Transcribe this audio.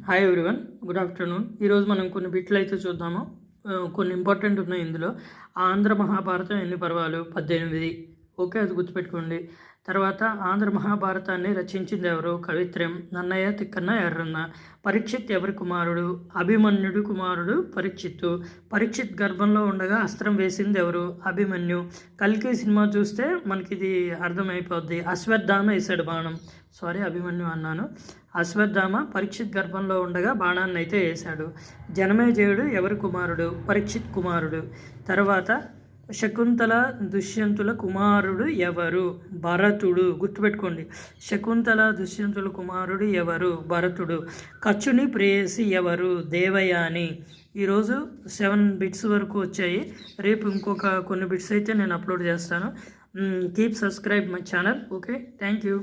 Hi everyone, good afternoon. ఈరోజు మనం కొన్ని బిట్లు అయితే చూద్దాము. కొన్ని ఇంపార్టెంట్ ఉన్నాయి ఇందులో. ఆంధ్ర మహాభారతం ఎన్ని పర్వాలు? 18. ఓకే, అది గుర్తుపెట్టుకోండి. తర్వాత ఆంధ్ర మహాభారతాన్ని రచించింది ఎవరు? కవిత్రయం. నన్నయ్య, తిక్కన్న, ఎర్రన్న. పరీక్షిత్ ఎవరి కుమారుడు? అభిమన్యుడు కుమారుడు పరీక్షిత్తు. పరీక్షిత్ గర్భంలో ఉండగా అస్త్రం వేసింది ఎవరు? అభిమన్యు. కల్కి సినిమా చూస్తే మనకి ఇది అర్థమైపోద్ది. అశ్వత్థామ వేసాడు బాణం. అభిమన్యు అన్నాను. అశ్వత్థామ పరీక్షిత్ గర్భంలో ఉండగా బాణాన్ని అయితే వేశాడు. జనమేజయుడు ఎవరి కుమారుడు? పరీక్షిత్ కుమారుడు. తర్వాత శకుంతల దుష్యంతుల కుమారుడు ఎవరు? భరతుడు. గుర్తుపెట్టుకోండి, శకుంతల దుష్యంతుల కుమారుడు ఎవరు? భరతుడు. కచ్చుని ప్రేయసి ఎవరు? దేవయాని. ఈరోజు 7 బిట్స్ వరకు వచ్చాయి. రేపు ఇంకొక కొన్ని బిట్స్ అయితే నేను అప్లోడ్ చేస్తాను. Keep subscribe my channel. Okay, thank you.